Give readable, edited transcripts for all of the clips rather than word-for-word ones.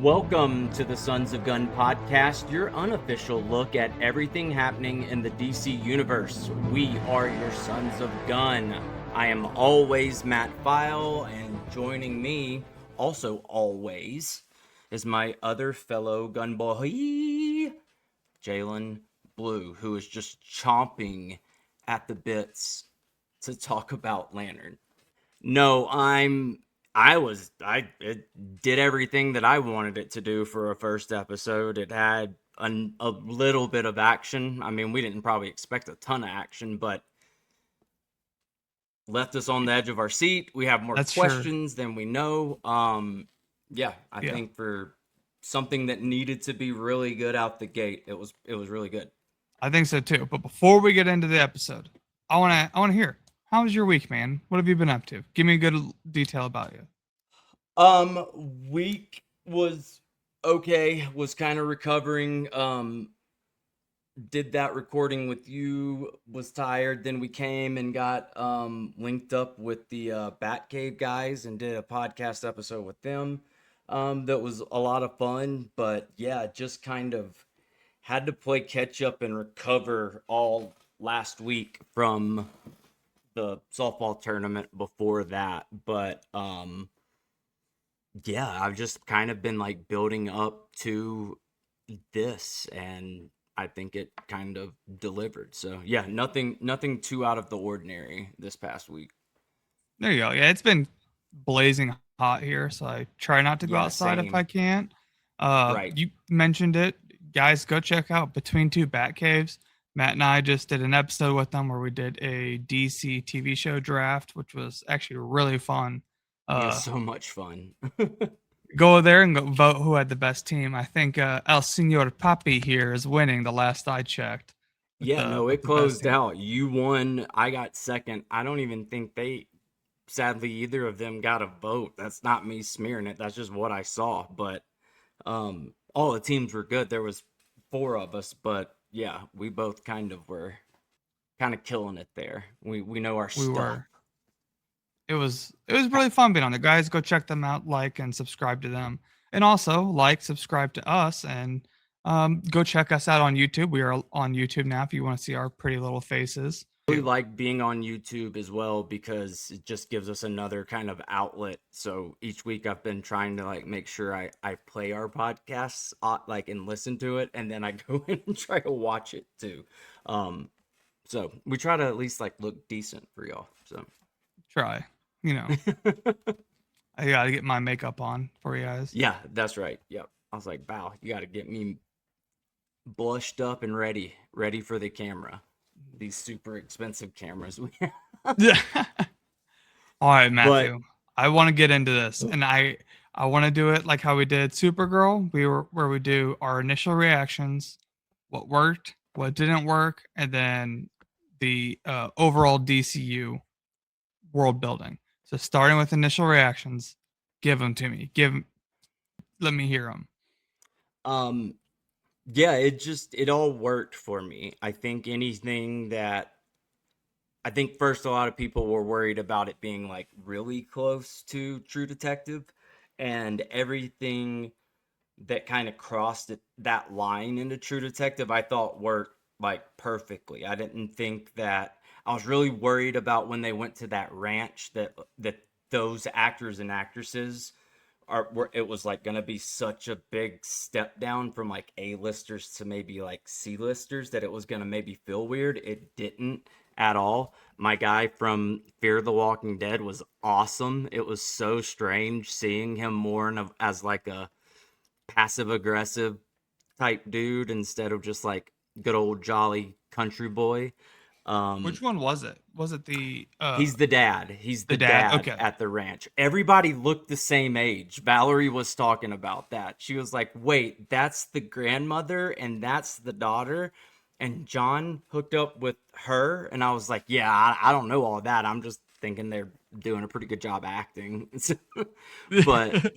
Welcome to the Sons of Gunn Podcast, your unofficial look at everything happening in the DC universe. We are your Sons of Gunn. I am always Matt File, and joining me, also always, is my other fellow gun boy, Jalen Blue, who is just chomping at the bits to talk about Lantern. No, it did everything that I wanted it to do for a first episode. It had a little bit of action. I mean, we didn't probably expect a ton of action, but left us on the edge of our seat. We have more questions than we know. I think for something that needed to be really good out the gate, it was really good. I think so too. But before we get into the episode, I want to hear, how was your week, man? What have you been up to? Give me a good detail about you. Week was okay. Was kind of recovering. Did that recording with you. Was tired. Then we came and got linked up with the Batcave guys and did a podcast episode with them. That was a lot of fun. But yeah, just kind of had to play catch up and recover all last week from the softball tournament before that. But yeah, I've just kind of been like building up to this, and I think it kind of delivered. So yeah, nothing too out of the ordinary this past week. There you go. Yeah, it's been blazing hot here, so I try not to go outside if I can. Right. You mentioned it. Guys, go check out Between Two Batcaves. Matt and I just did an episode with them where we did a DC TV show draft, which was actually really fun. So much fun. Go there and go vote who had the best team. I think El Senor Papi here is winning the last I checked. It closed out. You won. I got second. I don't even think sadly, either of them got a vote. That's not me smearing it. That's just what I saw. But all the teams were good. There was 4 of us, but yeah, we both were killing it there. We know our stuff. It was really fun being on there. Guys, go check them out, like and subscribe to them. And also subscribe to us, and go check us out on YouTube. We are on YouTube now if you want to see our pretty little faces. I really like being on YouTube as well because it just gives us another kind of outlet. So each week I've been trying to make sure I play our podcasts and listen to it, and then I go in and try to watch it too. So we try to at least look decent for y'all. So try. I gotta get my makeup on for you guys. Yeah, that's right. Yep. I was like, Bow, you gotta get me blushed up and ready for the camera. These super expensive cameras we have. Yeah. All right, Matthew. I want to get into this, and I want to do it like how we did Supergirl. Where we do our initial reactions, what worked, what didn't work, and then the overall DCU world building. So starting with initial reactions, give them to me. Let me hear them. Yeah, it all worked for me. I think first a lot of people were worried about it being really close to True Detective, and everything that kind of crossed that line into True Detective I thought worked perfectly. I didn't think that I was really worried about when they went to that ranch that those actors and actresses it was going to be such a big step down from A-listers to maybe C-listers that it was going to maybe feel weird. It didn't at all. My guy from Fear the Walking Dead was awesome. It was so strange seeing him more as a passive aggressive type dude instead of just good old jolly country boy. Which one was it? Was it the he's the dad. He's the dad at the ranch. Everybody looked the same age. Valerie was talking about that. She was like, wait, that's the grandmother and that's the daughter. And John hooked up with her. And I was like, yeah, I don't know all that. I'm just thinking they're doing a pretty good job acting. But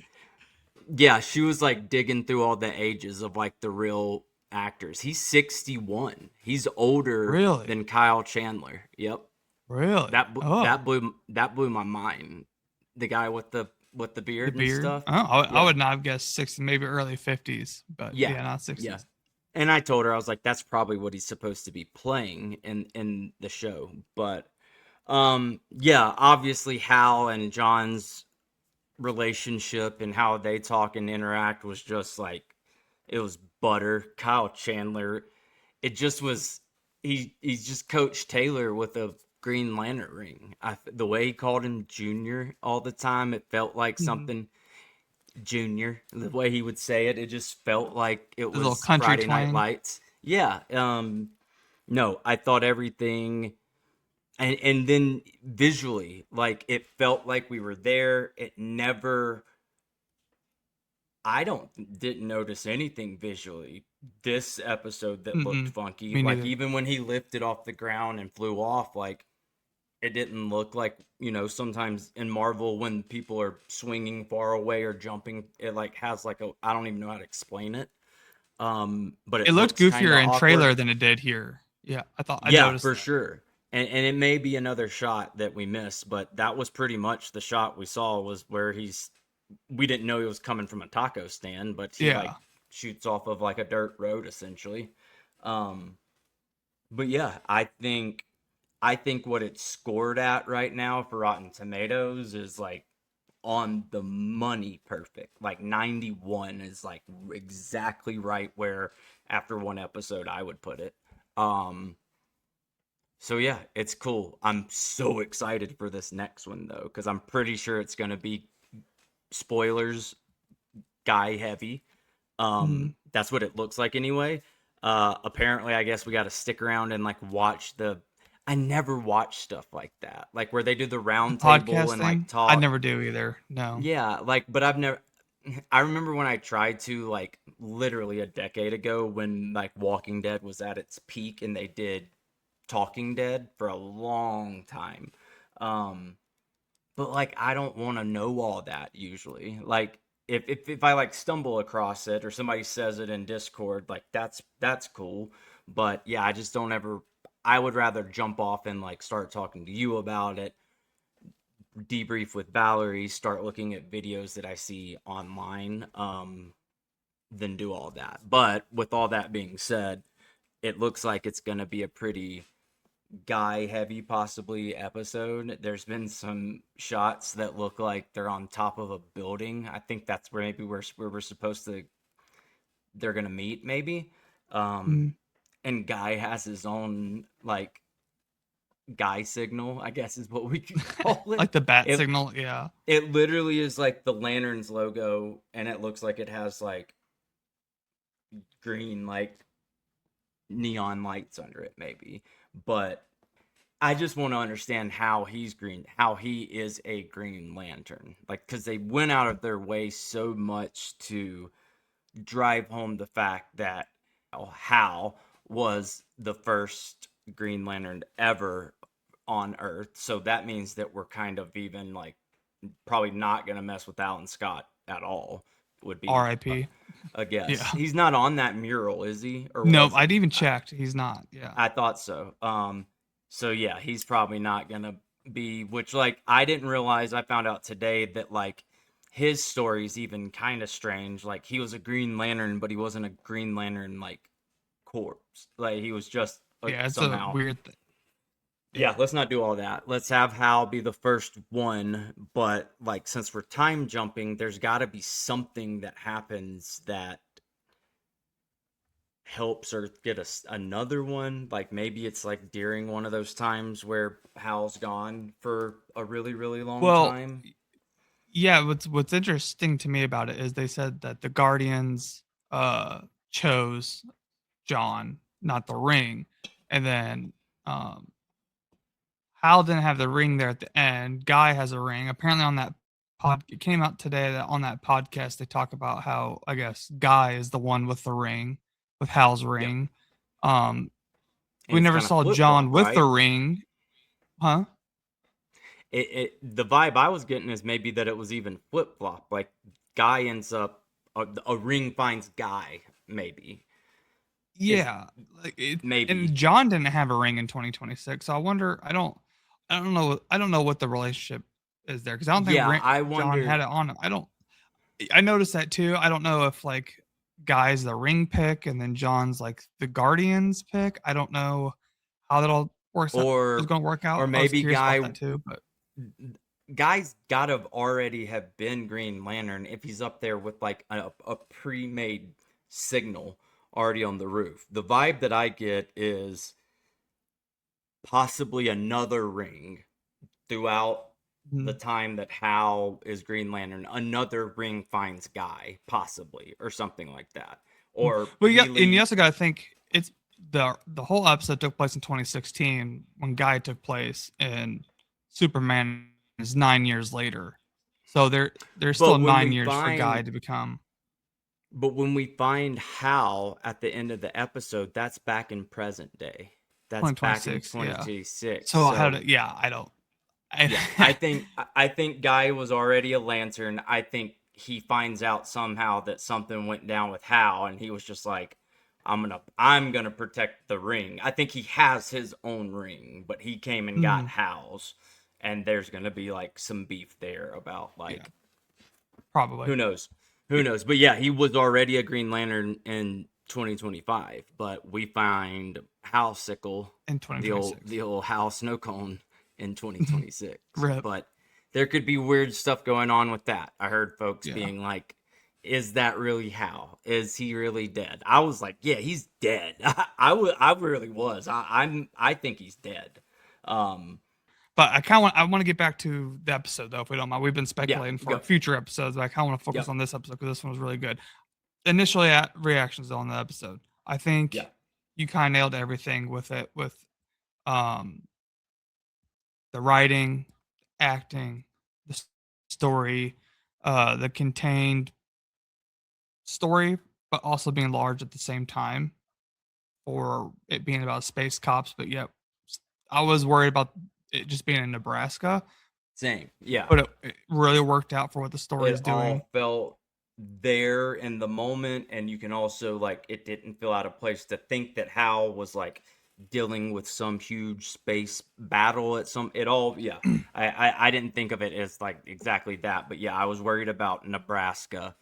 yeah, she was digging through all the ages of the real actors. He's 61. He's older than Kyle Chandler. Yep. Really? That blew my mind. The guy with the with the The beard and beard? stuff. Oh, I Yeah. would not have guessed 60, maybe early 50s, but Yeah. yeah, not Yeah. 60s. And I told her, I was like, that's probably what he's supposed to be playing in the show. But yeah, obviously Hal and John's relationship and how they talk and interact was just like, it was butter. Kyle Chandler, it just was, he's just Coach Taylor with a Green Lantern ring. The way he called him Junior all the time, it felt like Mhm. something Junior. The way he would say it, it just felt like it The little was country Friday Night twang. Lights. Yeah. No, I thought everything, and then visually, like it felt like we were there. It never, I don't didn't notice anything visually this episode that looked Mm-mm. funky. Me Like neither. even when he lifted off the ground and flew off, like it didn't look like, sometimes in Marvel when people are swinging far away or jumping, it like has like a, I don't even know how to explain it. But It it looked looks kind goofier of in awkward. trailer than it did here. Yeah, I Yeah, noticed for that. sure. And it may be another shot that we missed, but that was pretty much the shot we saw, was where we didn't know he was coming from a taco stand, but he like Yeah. shoots off of like a dirt road essentially. Um, but yeah, I think what it's scored at right now for Rotten Tomatoes is like on the money perfect. Like 91 is like exactly right where after one episode I would put it. Um so yeah, it's cool. I'm so excited for this next one though, because I'm pretty sure it's gonna be, spoilers, guy heavy. Mhm. That's what it looks like anyway. Apparently I guess we gotta stick around and like watch the, I never watch stuff like that. Like where they do the The round table podcast and like thing, I talk. never do either. No. Yeah, like, but I've never. I remember when I tried to, like, literally a decade ago when, like, Walking Dead was at its peak and they did Talking Dead for a long time. Um, but, like, I don't want to know all that usually. Like, if I, like, stumble across it or somebody says it in Discord, like, that's cool. But, yeah, I just don't ever. I would rather jump off and, like, start talking to you about it, debrief with Valerie, start looking at videos that I see online, than do all that. But with all that being said, it looks like it's going to be a pretty guy heavy, possibly, episode. There's been some shots that look like they're on top of a building. I think that's where maybe where we're supposed to, they're going to meet, maybe. Um, Mm. and Guy has his own, like, guy signal, I guess is what we could call it. Like the bat It signal. Yeah. It literally is like the Lanterns logo, and it looks like it has like green, like neon lights under it, maybe. But I just want to understand how he's green, how he is a Green Lantern. Like, because they went out of their way so much to drive home the fact that Hal was the first Green Lantern ever on Earth. So that means that we're kind of even like probably not going to mess with Alan Scott at all. Would be R.I.P. a guess. Yeah. He's not on that mural, is he? Or Nope. was I'd he? even checked. He's not. Yeah. I thought so. So yeah, he's probably not gonna be. Which, like, I didn't realize. I found out today that, like, his story's even kind of strange. Like, he was a Green Lantern, but he wasn't a Green Lantern like corpse. Like, he was just Yeah. It's a somehow. weird thing. Yeah, Yeah. let's not do all that. Let's have Hal be the first one, but, like, since we're time jumping, there's got to be something that happens that helps Earth get another one. Like, maybe it's like during one of those times where Hal's gone for a really, really long Well, time. yeah. What's interesting to me about it is they said that the Guardians chose John, not the ring, and then um Hal didn't have the ring there at the end. Guy has a ring. Apparently, on that it came out today that on that podcast they talk about how I guess Guy is the one with the ring, with Hal's Yep. ring. Um, And we it's never kind of saw flip John flop, with the right? ring, huh? The vibe I was getting is maybe that it was even flip flop. Like, Guy ends up, a ring finds Guy, maybe. Is Yeah, like and maybe. John didn't have a ring in 2026. So I wonder. I don't know. I don't know what the relationship is there, because I don't think Yeah, I John had wonder. it on him. I noticed that too. I don't know if like Guy's the ring pick and then John's like the Guardians pick. I don't know how that all works out is or going to work or out. I was maybe curious about that too, but Guy's gotta already have been Green Lantern if he's up there with like a pre-made signal already on the roof. The vibe that I get is possibly another ring throughout the mhm. time that Hal is Green Lantern. Another ring finds Guy, possibly, or something like that. Or Well, yeah, he and you leaves. also got to think it's the whole episode took place in 2016 when Guy took place, and Superman is 9 years later. So there's still But when 9 years for Guy to become we find Hal at the end of the episode, that's back in present day. That's back in 2026. Yeah. 2026. So how So to? Yeah, I don't. yeah, I think Guy was already a Lantern. I think he finds out somehow that something went down with Hal, and he was just like, I'm gonna protect the ring. I think he has his own ring, but he came and got mm, Hal's, and there's gonna be like some beef there about yeah, like probably who knows, who knows. But yeah, he was already a Green Lantern in 2025, but we find Hal Sickle, in the old 2026. the old Hal Snowcone in 2026. Rip. But there could be weird stuff going on with that. I heard folks Yeah. being like, "Is that really Hal? Is he really dead?" I was like, "Yeah, he's dead." I really was. I think he's dead. Um, But I want to get back to the episode though, if we don't mind. We've been yeah, speculating for go. future episodes, but I kind of want to focus Yep. on this episode because this one was really good. Initially, at reactions on the episode, I Yeah. think you kind of nailed everything with it, with um the writing, acting, the story, the contained story, but also being large at the same time for it being about space cops. But yet, I was worried about it just being in Nebraska, Same. Yeah. but it really worked out for what the story It is doing. all felt there in the moment, and you can also like it didn't feel out of place to think that Hal was like dealing with some huge space battle at some it all yeah I didn't think of it as like exactly that, but yeah, I was worried about Nebraska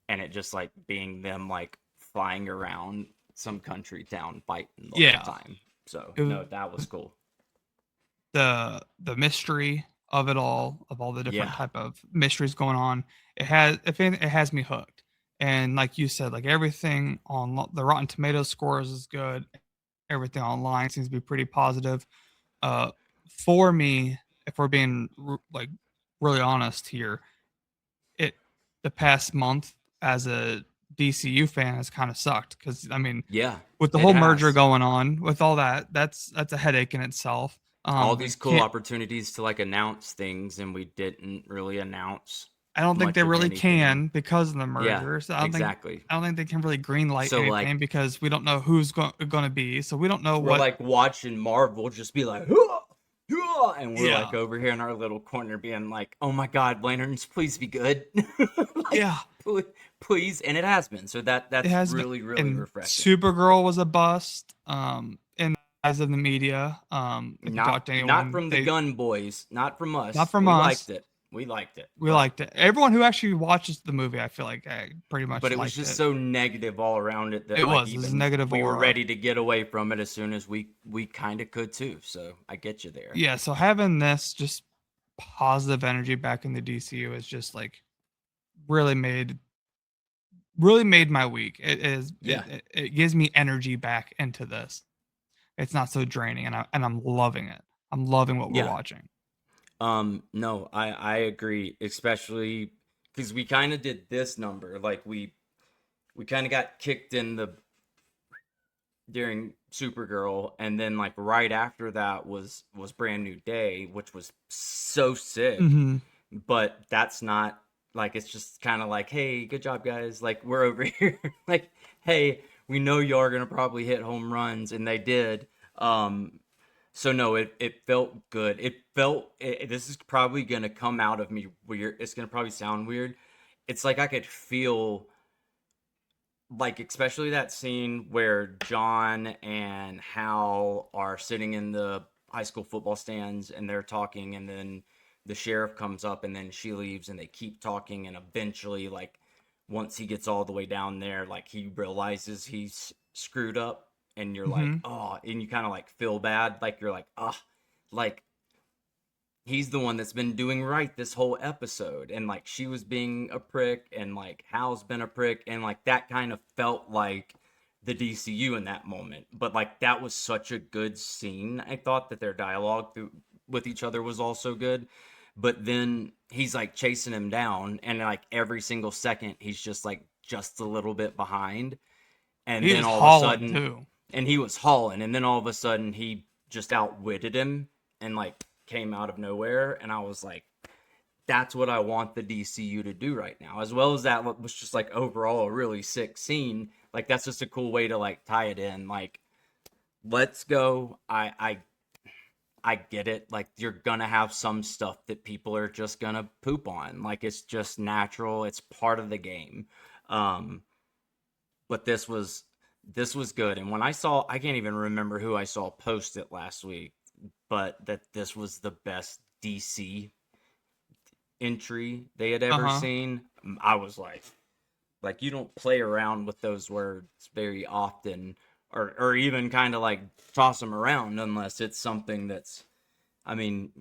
and it just like being them like flying around some country town fighting the whole Yeah, time. So it was no, that was cool. the mystery of it all, of all the different Yeah. type of mysteries going on. It has, if anything, it has me hooked. And like you said, like everything on the Rotten Tomatoes scores is good. Everything online seems to be pretty positive. Uh, for me, if we're being like really honest here, it the past month as a DCU fan has kind of sucked because I mean, Yeah, with the it whole merger has. going on, with all that, that's a headache in itself. All We these cool can't. opportunities to like announce things and we didn't really announce I don't think much they of really anything. can because of the Yeah, merger. So exactly. I don't think they can really green light So anything like because we don't know who's going to be. So we don't know we're what. like watching Marvel just be like "Hua! Hua!" and we're Yeah, like over here in our little corner being like, "Oh my god, Lanterns, please be good." Like yeah, please, and it has been. So it that's has been. really really And refreshing. Supergirl was a bust. In the eyes of the media. If you talk to Not anyone, from the they Gun Boys, not from not us. from We us. liked it. We liked it. We liked it. Everyone who actually watches the movie, I feel like, pretty But much it was liked just it. so negative all around it that It like was a even negative we were aura. ready to get away from it as soon as we kind of could too. So I get you there. Yeah, so having this just positive energy back in the DCU is just like really made my week. Yeah. It gives me energy back into this. It's not so draining, and I'm loving it. I'm loving what we're Yeah. watching. No, I agree, especially because we kind of did this number like we kind of got kicked in the during Supergirl, and then like right after that was Brand New Day, which was so sick. Hmm. But that's not like it's just kind of like, hey, good job, guys. Like we're over here. Like, hey, we know you are gonna probably hit home runs, and they did. So no, it felt good. It felt this is probably gonna come out of me weird. It's gonna probably sound weird. It's like I could feel like especially that scene where John and Hal are sitting in the high school football stands and they're talking, and then the sheriff comes up and then she leaves and they keep talking, and eventually, like, once he gets all the way down there, like, he realizes he's screwed up, and you're like, Mm-hmm. oh, and you kind of like feel bad, like you're like, ah, like he's the one that's been doing right this whole episode, and like she was being a prick, and like Hal's been a prick, and like that kind of felt like the DCU in that moment. But like that was such a good scene. I thought that their dialogue with each other was also good. But then he's like chasing him down, and like every single second he's just a little bit behind, and He then was all of a hauling sudden, too. and he was hauling, and then all of a sudden he just outwitted him and like came out of nowhere, and I was like, that's what I want the DCU to do right now. As well as that was just like overall a really sick scene. Like that's just a cool way to like tie it in. Like, let's go. I get it. Like you're gonna have some stuff that people are just gonna poop on. Like it's just natural. It's part of the game. Um, but this was good. And when I can't even remember who I saw post it last week, but that this was the best DC entry they had ever Uh-huh. seen. I was like you don't play around with those words very often, or even kind of like toss them around unless it's something that's, I mean,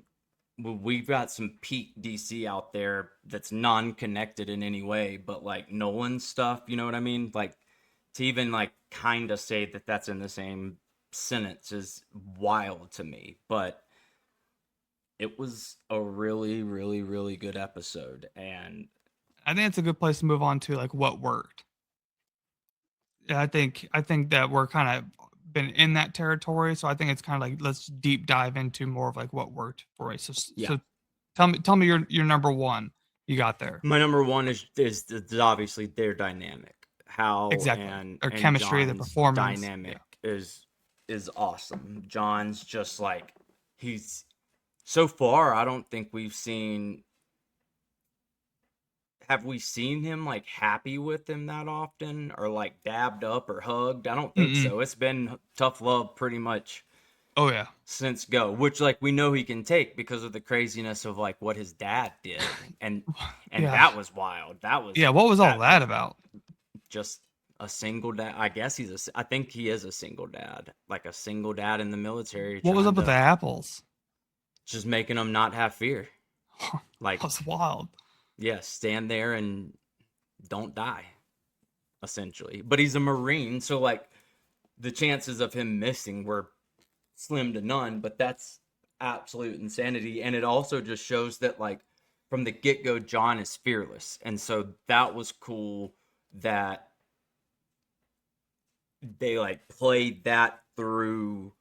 we've got some peak DC out there that's non-connected in any way, but like Nolan stuff, you know what I mean? Like to even like kind of say that that's in the same sentence is wild to me, but it was a really, really, really good episode. And I think it's a good place to move on to like what worked. Yeah, I think that we're kind of been in that territory, so I think it's kind of like let's deep dive into more of like what worked for us. So, yeah, so tell me your number one you got there. my number one is obviously their dynamic. Hal Exactly. Their and chemistry, the John's performance. Yeah. dynamic is awesome. John's just like he's so far. I don't think we've seen. Have we seen him like happy with him that often, or like dabbed up or hugged? I don't think Mm-mm. so. It's been tough love pretty much Oh yeah. since Go, which like we know he can take because of the craziness of like what his dad did, and Yeah. that was wild. That Yeah. was What was all that that about? just a single dad. I guess I think he is a single dad, like a single dad in the military, What was trying up with the to apples? just making them not have fear. That Like, was wild. yeah, stand there and don't die, essentially. But he's a Marine, so like the chances of him missing were slim to none, but that's absolute insanity. And it also just shows that like from the get-go John is fearless. And so that was cool that they like played that through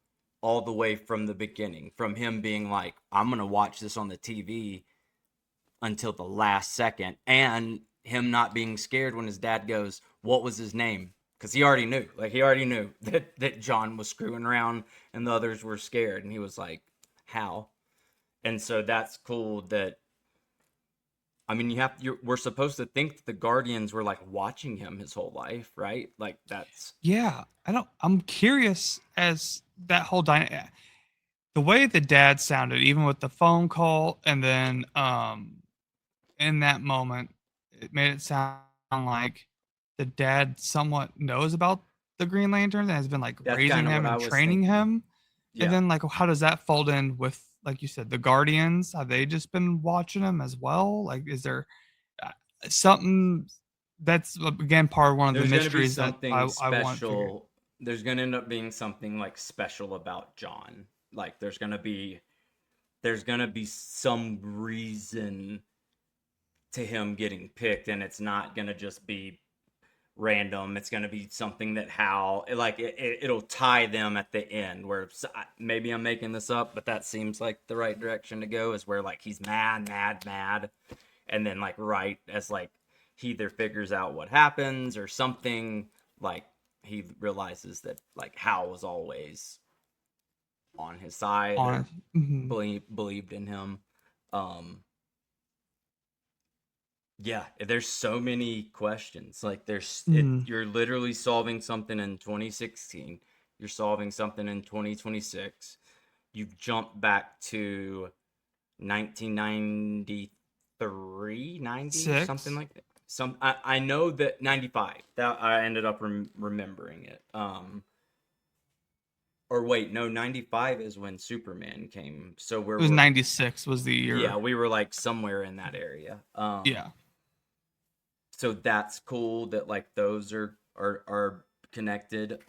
all the way from the beginning, from him being like, I'm gonna watch this on the TV until the last second, and him not being scared when his dad goes, what was his name? Because he already knew that John was screwing around and the others were scared, and he was like, how? And so that's cool that, I mean, we're supposed to think that the Guardians were like watching him his whole life, right? Like that's Yeah. I'm curious as that whole dynamic. The way the dad sounded, even with the phone call, and then in that moment, it made it sound like the dad somewhat knows about the Green Lanterns and has been like that's raising kind of what him I and was training thinking. him. And Yeah. then like how does that fold in with, like you said, the Guardians? Have they just been watching him as well? Like is there uh, something that's again part of one of the There's going to be mysteries that something I want figured? special. There's going to end up being something like special about John. Like there's going to be some reason to him getting picked, and it's not going to just be random. It's going to be something that Hal like it'll tie them at the end where maybe I'm making this up, but that seems like the right direction to go, is where like he's mad, mad, mad, and then like right as like he either figures out what happens or something, like he realizes that like Hal was always on his side On or mhm. believed in him. um Yeah, there's so many questions. Like Mhm. you're literally solving something in 2016. You're solving something in 2026. You've jumped back to 1993, 90, Six. something like that. I know that 95. That I ended up remembering it. Or wait, no, 95 is when Superman came. So It was 96 was the year. Yeah, we were like somewhere in that area. Yeah. So that's cool that like those are connected.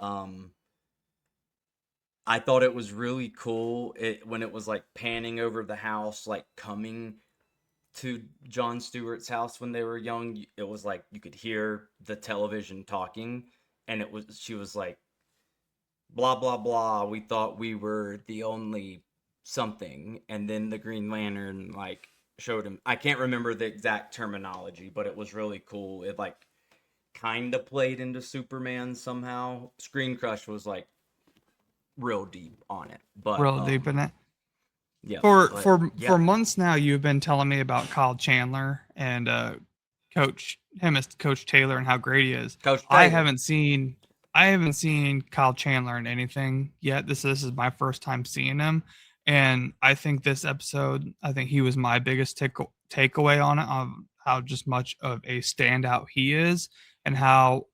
I thought it was really cool when it was like panning over the house, like coming to Jon Stewart's house when they were young. It was like you could hear the television talking, and she was like, blah blah blah. We thought we were the only something, and then the Green Lantern like showed him. I can't remember the exact terminology, but it was really cool. It like kind of played into Superman somehow. Screen Crush was like real deep on it, but real deep in it. Yeah. For months now, you've been telling me about Kyle Chandler and Coach Taylor and how great he is. Coach Taylor. I haven't seen Kyle Chandler in anything yet. This is my first time seeing him, and I think this episode, I think he was my biggest takeaway on it, of how just much of a standout he is, and how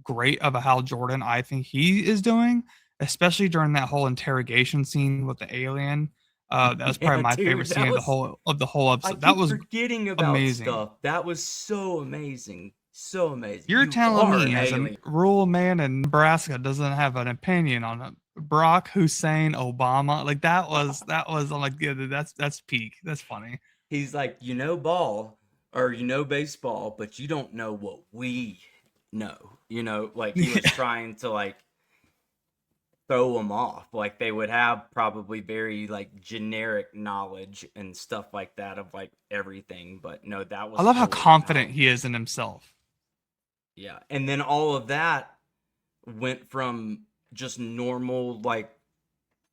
great of a Hal Jordan I think he is doing, especially during that whole interrogation scene with the alien. That was probably my favorite scene of the whole episode. That was forgetting about amazing stuff. That was so amazing. So amazing. You're telling me as a rural man in Nebraska doesn't have an opinion on Barack Hussein Obama? Like that was I'm like, yeah, that's peak. That's funny. He's like, you know ball or you know baseball, but you don't know what we know. You know, like he was trying to like throw them off. Like they would have probably very like generic knowledge and stuff like that of like everything, but no, that was. I love how confident he is in himself. Yeah, and then all of that went from just normal like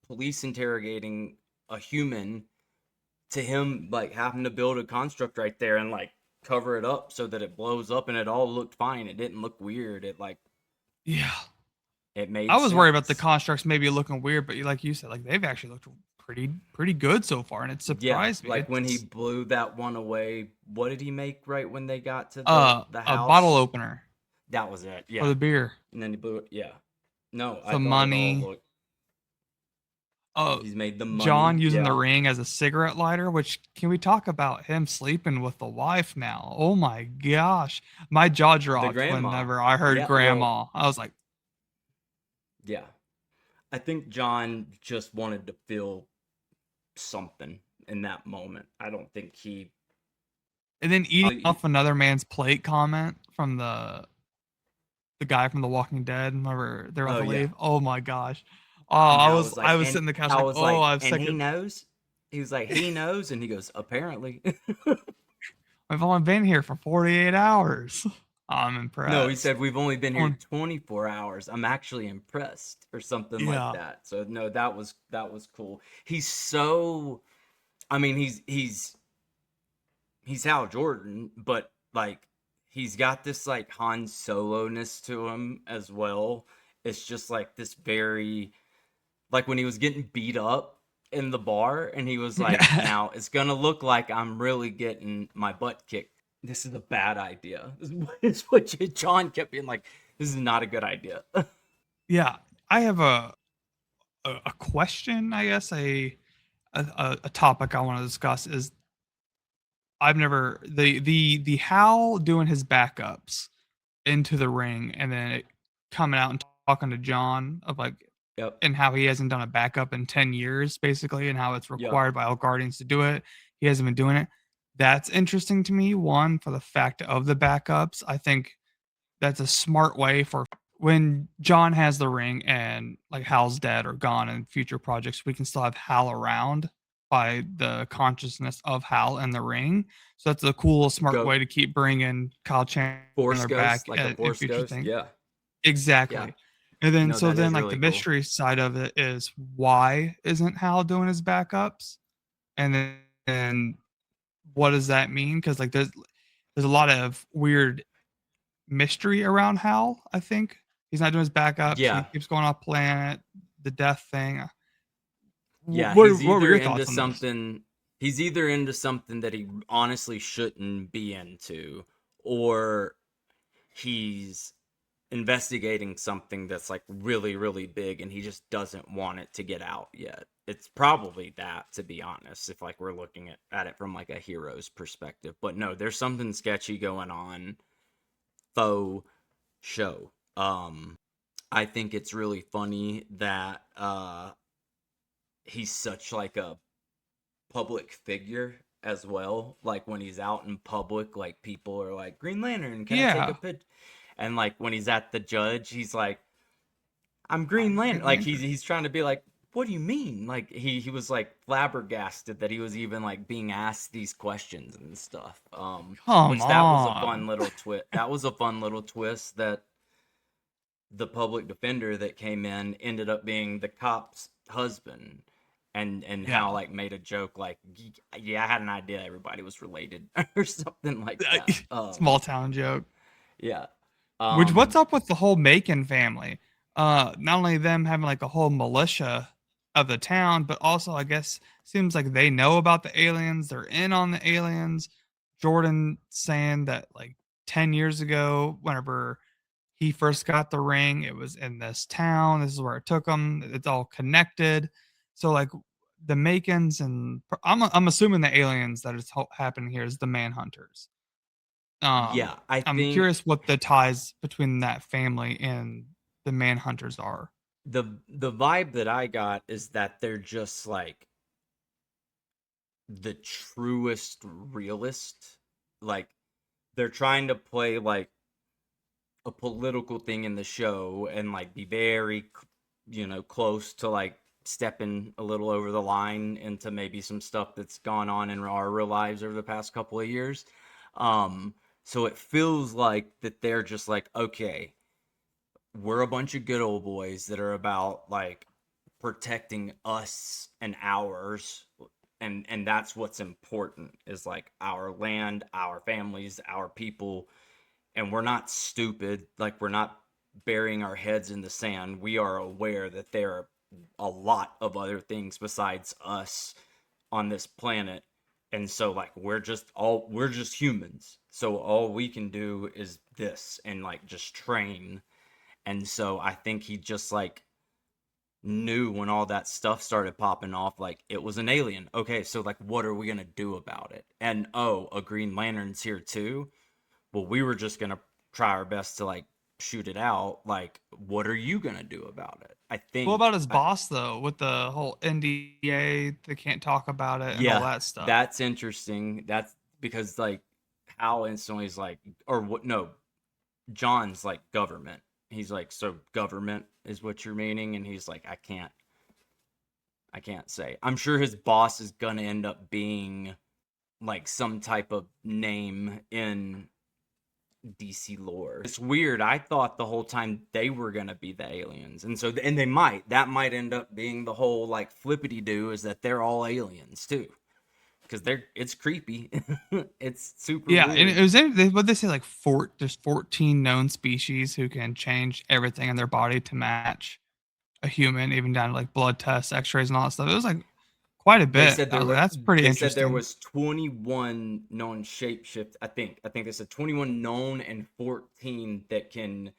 police interrogating a human to him like having to build a construct right there and like cover it up so that it blows up and it all looked fine. It didn't look weird. It like it made I was worried about the constructs maybe looking weird, but like you said, like they've actually looked pretty good so far, and it surprised me. Like when he blew that one away, what did he make right when they got to the house? A bottle opener. That was it. Yeah. For the beer. And then he blew it. Yeah. No, the money. He's made the money. John using the ring as a cigarette lighter, which can we talk about him sleeping with the wife now? Oh my gosh. My jaw dropped whenever I heard grandma. Well, I was like, yeah. I think John just wanted to feel something in that moment. I don't think he. And then eating off another man's plate comment from the guy from The Walking Dead. Remember they're about to leave. Yeah. Oh my gosh. Oh, I was sitting in the couch like, oh, I've and he knows. He was like, he knows, and he goes, apparently. I've only been here for 48 hours. I'm impressed. No, he said we've only been here 24 hours. I'm actually impressed, or something like that. So no, that was cool. He's so, I mean, he's Hal Jordan, but like he's got this like Han Solo-ness to him as well. It's just like this very, like when he was getting beat up in the bar and he was like, now it's gonna look like I'm really getting my butt kicked. This is a bad idea. This is what John kept being like, this is not a good idea. Yeah, I have a question, I guess, a topic I want to discuss is I've never the Hal doing his backups into the ring and then it coming out and talking to John of like and how he hasn't done a backup in 10 years basically and how it's required by all Guardians to do it. He hasn't been doing it. That's interesting to me. One, for the fact of the backups. I think that's a smart way for when John has the ring and like Hal's dead or gone in future projects, we can still have Hal around by the consciousness of Hal in the ring. So that's a cool, smart way to keep bringing Kyle Chandler back like in future things. Yeah, exactly. Yeah. And then then like really the mystery side of it is why isn't Hal doing his backups? And then what does that mean? Because like there's a lot of weird mystery around Hal. I think he's not doing his backups. Yeah, he keeps going off planet. The death thing. Yeah, what were your thoughts on something? he's either into something that he honestly shouldn't be into, or he's investigating something that's like really, really big and he just doesn't want it to get out yet. It's probably that, to be honest, if like we're looking at it from like a hero's perspective. But no, there's something sketchy going on. Faux show. I think it's really funny that he's such like a public figure as well. Like when he's out in public, like people are like, Green Lantern, can I take a Yeah. picture? And like when he's at the judge, he's like, I'm Green I'm Lantern. Green Like Lantern. he's trying to be like, what do you mean? Like he was like flabbergasted that he was even like being asked these questions and stuff. Come Which that was a fun on. little twist. That was a fun little twist that the public defender that came in ended up being the cop's husband. And how Yeah. like made a joke like, yeah, I had an idea everybody was related or something like that. Small town joke. Yeah. Which what's Um, up with the whole Macon family? Not only them having like a whole militia of the town, but also I guess seems like they know about the aliens. They're in on the aliens. Jordan saying that like 10 years ago, whenever he first got the ring, it was in this town. This is where it took him. It's all connected. So like the Macons and I'm assuming the aliens that is happening here is the Manhunters. yeah, I I'm think curious what the ties between that family and the Manhunters are. the vibe that I got is that they're just like the truest realist. Like they're trying to play like a political thing in the show and like be very, close to like stepping a little over the line into maybe some stuff that's gone on in our real lives over the past couple of years. So it feels like that they're just like, okay, we're a bunch of good old boys that are about like protecting us and ours, and that's what's important, is like our land, our families, our people. And we're not stupid, like we're not burying our heads in the sand. We are aware that there are a lot of other things besides us on this planet. And so like we're just humans, so all we can do is this and like just train. And so I think he just like knew when all that stuff started popping off, like it was an alien. Okay, so like what are we gonna do about it? And oh, a Green Lantern's here too. Well, we were just gonna try our best to like shoot it out. Like, what are you gonna do about it? What about his boss though, with the whole NDA, they can't talk about it and all Yeah, that stuff? that's interesting. That's because like Hal instantly is like, or what? No, John's like government. He's like, so government is what you're meaning, and he's like, I can't say. I'm sure his boss is gonna end up being like some type of name in DC lore. It's weird. I thought the whole time they were gonna be the aliens, and they might. That might end up being the whole like flippity do, is that they're all aliens too, because it's creepy. It's super Yeah, and weird. it was what they say like there's 14 known species who can change everything in their body to match a human, even down to like blood tests, X-rays, and all that stuff. It was like quite a They bit. said I was like, that's pretty they said there interesting. was 21 known shapeshift. I think they said 21 known and 14 that can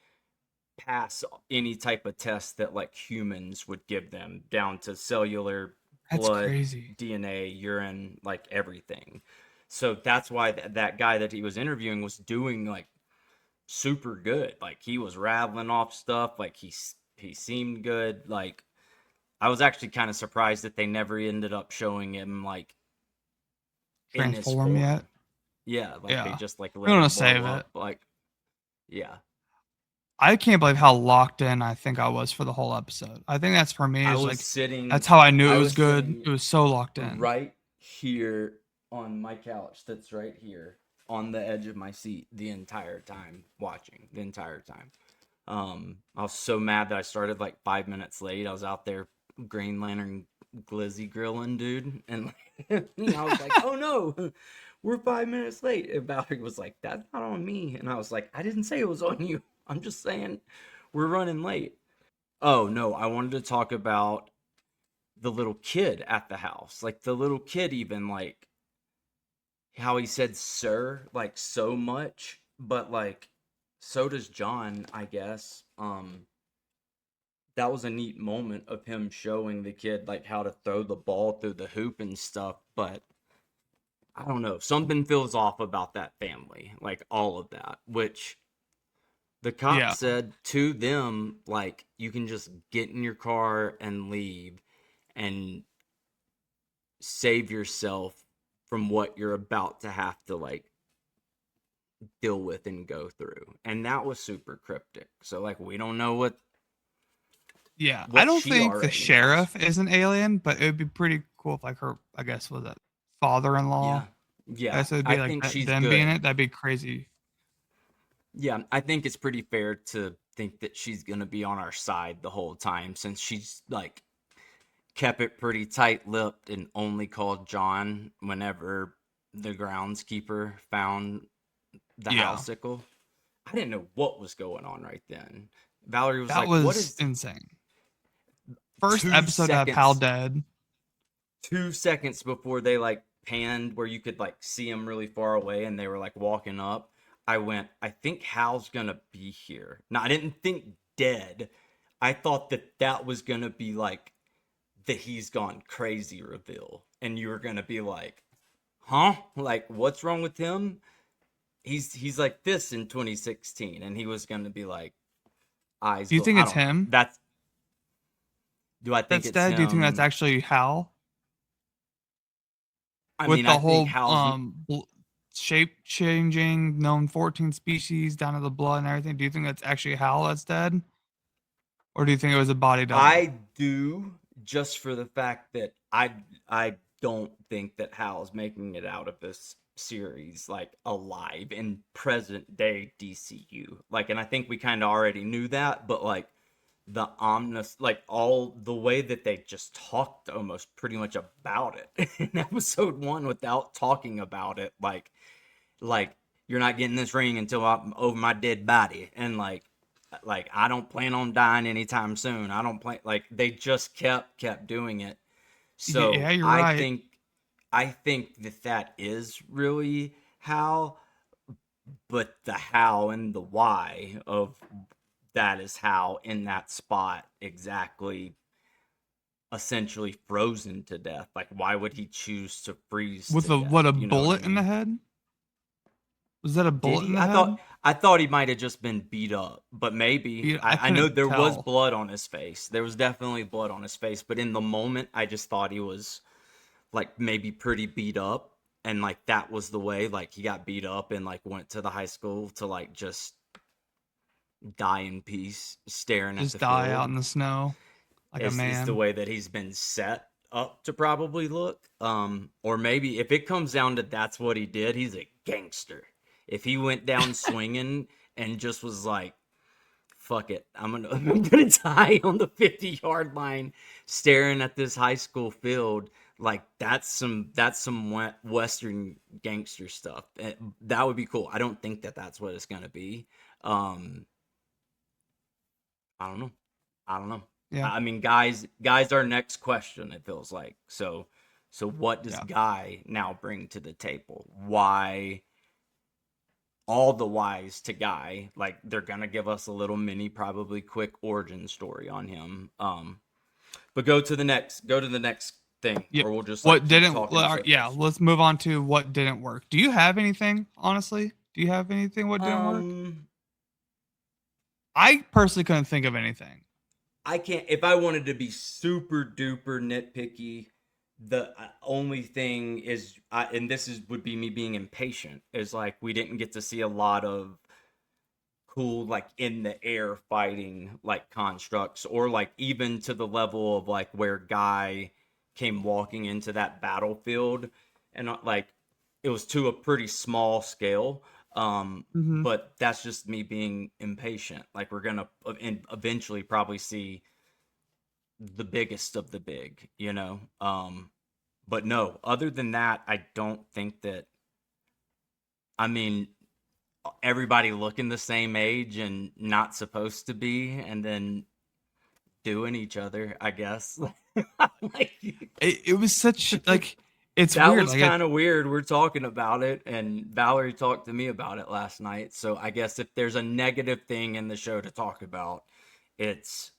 pass any type of test that like humans would give them, down to cellular, That's blood, crazy. DNA, urine, like everything. So that's why that guy that he was interviewing was doing like super good. Like he was rattling off stuff. Like he seemed good. Like I was actually kind of surprised that they never ended up showing him like in his Transform yet? form. Yeah, like they Yeah. just like We let want him to blow save it. up. Like yeah, I can't believe how locked in I think I was for the whole episode. I think that's for me I is was like sitting that's how I knew it I was was good. sitting It was so locked in. right here on my couch that's right here on the edge of my seat the entire time, watching the entire time. I was so mad that I started like 5 minutes late. I was out there Green Lantern glizzy grilling, dude, and like, I was like, oh no, we're 5 minutes late. And Valerie was like, that's not on me, and I was like, I didn't say it was on you. I'm just saying we're running late. Oh no, I wanted to talk about the little kid at the house. Like the little kid even like how he said sir like so much, but like so does John, I guess. That was a neat moment of him showing the kid like how to throw the ball through the hoop and stuff, but I don't know. Something feels off about that family, like all of that, which the cop Yeah. said to them, like, you can just get in your car and leave and save yourself from what you're about to have to, like, deal with and go through. And that was super cryptic. So, like, we don't know Yeah. I what don't she think the already knows. sheriff is an alien, but it would be pretty cool if like her, I guess, was it father-in-law? Yeah. I Yeah. guess it would I be like think she's them being good. it. That'd be crazy. Yeah, I think it's pretty fair to think that she's going to be on our side the whole time since she's like kept it pretty tight-lipped and only called John whenever the groundskeeper found the Yeah. houseicle. I didn't know what was going on right then. Valerie was That like, "What was is insane. First two episode of Hal seconds? dead. 2 seconds before they like panned where you could like see him really far away and they were like walking up. I went, I think Hal's gonna be here. Now I didn't think dead. I thought that that was gonna be like the he's gone crazy reveal, and you were gonna be like, huh? Like, what's wrong with him? He's like this in 2016, and he was gonna be like eyes Do you go. think I it's don't know. him That's do I think that's it's dead? Do you think that's him? actually Hal? I With mean, I the think whole Hal's shape changing, known 14 species down to the blood and everything. Do you think that's actually Hal that's dead? Or do you think it was a body double? I do just for the fact that I don't think that Hal's making it out of this series like alive in present day DCU. Like, and I think we kind of already knew that, but like the omnis, like all the way that they just talked almost pretty much about it in episode one without talking about it, like you're not getting this ring until I'm over my dead body, and like I don't plan on dying anytime soon. I don't plan, like they just kept doing it. Yeah, So you're I right. think I think that that is really how, but the how and the why of that is how in that spot exactly essentially frozen to death. Like why would he choose to freeze With to a death? what, a You know what I bullet in the mean? head? Was that a Did bullet in he? the head? I thought he might have just been beat up, but maybe I I know couldn't there was tell. blood on his face. There was definitely blood on his face, but in the moment, I just thought he was like maybe pretty beat up, and like that was the way. Like he got beat up and like went to the high school to like just die in peace, staring at Just the die out field. in the snow like a Is the man. way that he's been set up to probably look. Or maybe if it comes down to that's what he did, he's a gangster. If he went down swinging and just was like, "Fuck it, I'm gonna die on the 50-yard line, staring at this high school field," like that's some Western gangster stuff. That would be cool. I don't think that that's what it's gonna be. Um, I don't know. I don't know. Yeah, I mean, guys, our next question. It feels like so. What does yeah. Guy now bring to the table? Why all the whys to Guy? Like they're gonna give us a little mini, probably quick origin story on him. But go to the next thing, Yep. or we'll just like What keep didn't? talking in Yeah, circles. let's move on to what didn't work. Do you have anything? Honestly, do you have anything? What didn't work? Um, I personally couldn't think of anything. I can't. If I wanted to be super duper nitpicky, the only thing is, and this is would be me being impatient. Is like we didn't get to see a lot of cool like in the air fighting like constructs, or like even to the level of like where Guy came walking into that battlefield, and like it was to a pretty small scale. Hmm. But that's just me being impatient. Like we're gonna eventually probably see the biggest of the big, you know. But no, other than that, I don't think that. I mean, everybody looking the same age and not supposed to be, and then doing each other, I guess. Like, it was such like it's that weird. was kind of weird. We're talking about it, and Valerie talked to me about it last night. So I guess if there's a negative thing in the show to talk about, it's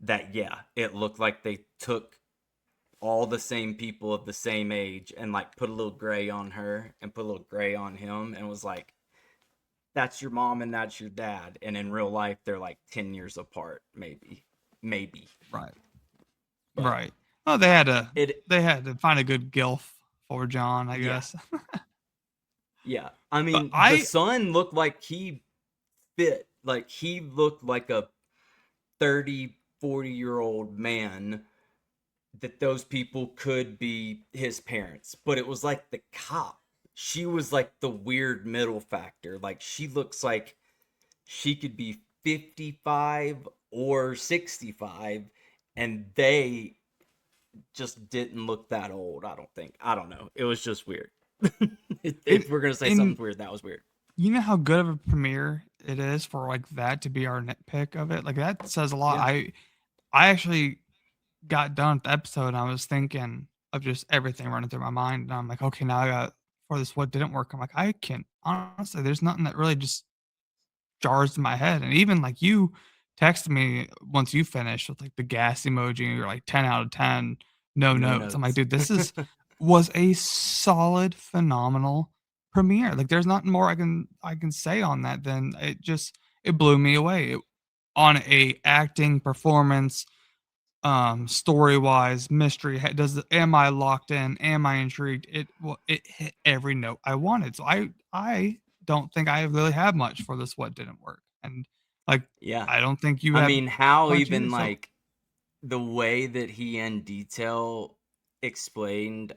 that, yeah, it looked like they took all the same people of the same age and like put a little gray on her and put a little gray on him and was like, that's your mom and that's your dad. And in real life, they're like 10 years apart, maybe. right, But right. Oh, they had to it, find a good gilf for John, I yeah, guess. yeah. I But mean, the son looked like he fit, like he looked like a 30, 40-year-old man that those people could be his parents. But it was like the cop. She was like the weird middle factor. Like she looks like she could be 55 or 65, and they just didn't look that old, I don't think. I don't know. It was just weird. If we're going to say something weird, that was weird. You know how good of a premiere it is for like that to be our nitpick of it? Like that says a lot. Yeah. I actually got done with the episode and I was thinking of just everything running through my mind. And I'm like, okay, now I got for this what didn't work. I'm like, I can honestly, there's nothing that really just jars in my head. And even like you texted me once you finished with like the gas emoji, you're like 10 out of 10, no No notes. I'm like, notes. dude, this was a solid, phenomenal premiere. Like there's nothing more I can say on that than it blew me away. On a acting performance, story wise, mystery, am I locked in? Am I intrigued? It hit every note I wanted. So I don't think I really have much for this what didn't work. And like Yeah. I don't think you I have mean, how much either. even So like the way that he in detail explained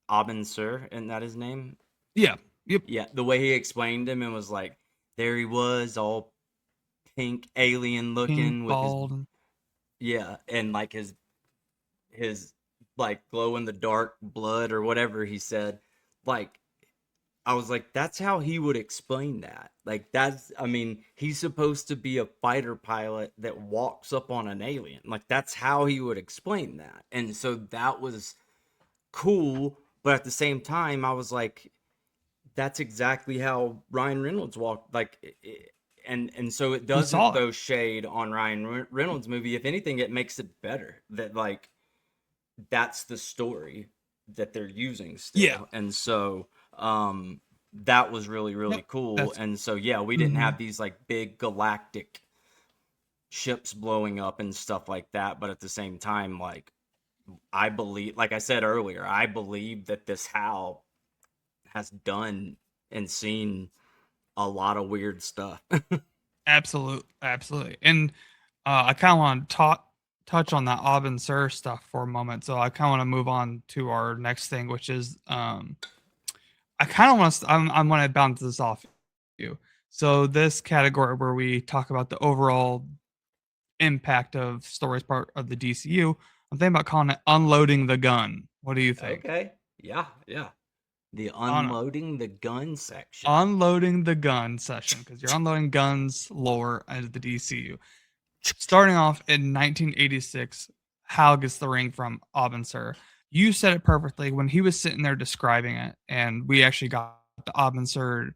Abin Sur, isn't that his name? yeah. Yep. Yeah, the way he explained him and was like, there he was, all pink, alien Pink, looking with his, bald. yeah, and like his like glow in the dark blood or whatever he said. Like, I was like, that's how he would explain that. Like, that's, I mean, he's supposed to be a fighter pilot that walks up on an alien. Like, that's how he would explain that. And so that was cool. But at the same time, I was like, that's exactly how Ryan Reynolds walked. Like, and so it We doesn't saw it. throw shade on Ryan Reynolds' movie. If anything, it makes it better. That like that's the story that they're using Yeah. still, and so that was really Nope. cool. And so yeah, we didn't have these like big galactic ships blowing up and stuff like that, but at the same time, like I believe, like I said earlier, I believe that this Hal has done and seen a lot of weird stuff. Absolutely. And I kind of want to touch on that Abin Sur stuff for a moment. So I kind of want to move on to our next thing, which is I kind of want to I want to bounce this off you. So this category where we talk about the overall impact of stories part of the DCU, I'm thinking about calling it unloading the gun. What do you think? Okay. Yeah, yeah. The On unloading the gun section. unloading the gun session because you're unloading guns lore as the DCU. Starting off in 1986, Hal gets the ring from Abin Sur. You said it perfectly when he was sitting there describing it, and we actually got the Abin Sur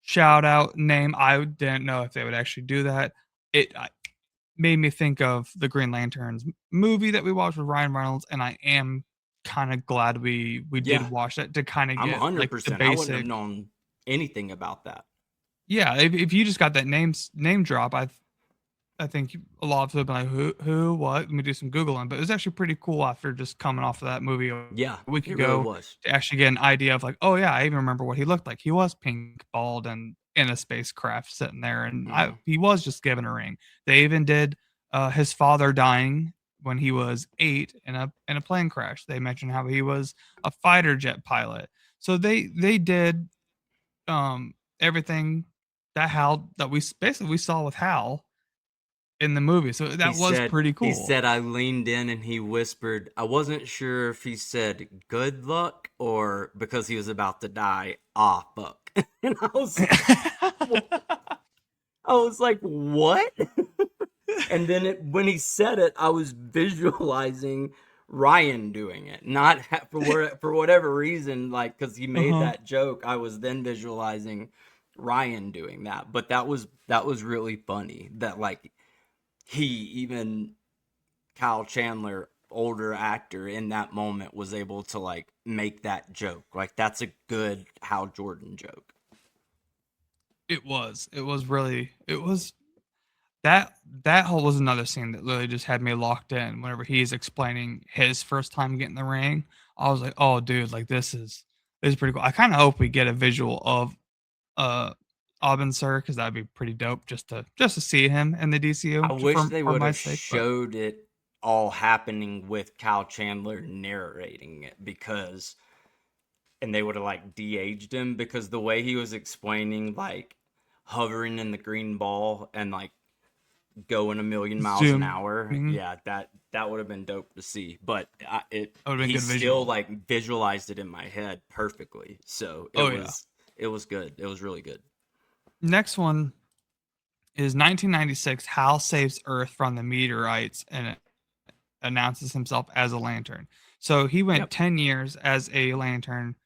shout out name. I didn't know if they would actually do that. It made me think of the Green Lanterns movie that we watched with Ryan Reynolds, and I am kind of glad we Yeah. did watch that to kind of I'm get like the 100%. I wouldn't have basic. known anything about that. Yeah, if you just got that name drop, I think a lot of people have been like, who, what? Let me do some Googling. But it was actually pretty cool after just coming off of that movie a Yeah, week it ago really was. to actually get an idea of like, oh yeah, I even remember what he looked like. He was pink, bald, and in a spacecraft sitting there, and he was just given a ring. They even did his father dying when he was 8 in a plane crash. They mentioned how he was a fighter jet pilot. So they did everything that we saw with Hal in the movie. So that was pretty cool. He said, I leaned in and he whispered, I wasn't sure if he said good luck or because he was about to die, ah, fuck. And I was like, what? And then when he said it, I was visualizing Ryan doing it. Not for whatever reason, like because he made Uh-huh. that joke, I was then visualizing Ryan doing that. But that was really funny. That like he even Kyle Chandler, older actor, in that moment was able to like make that joke. Like that's a good Hal Jordan joke. It was. It was really. It was that whole was another scene that literally just had me locked in. Whenever he's explaining his first time getting the ring, I was like, "Oh, dude, like this is pretty cool." I kind of hope we get a visual of uh Abin Sur because that'd be pretty dope just to see him in the DCU I wish they for would my have sake. But showed it all happening with Kyle Chandler narrating it because and they would have like de-aged him because the way he was explaining like hovering in the green ball and like going a million miles an hour, zooming, yeah, that would have been dope to see. But that would have been he good still visual. like visualized it in my head perfectly. So it Oh yeah. was it was good. It was really good. Next one is 1996. Hal saves Earth from the meteorites and announces himself as a lantern. So he went Yep. 10 years as a lantern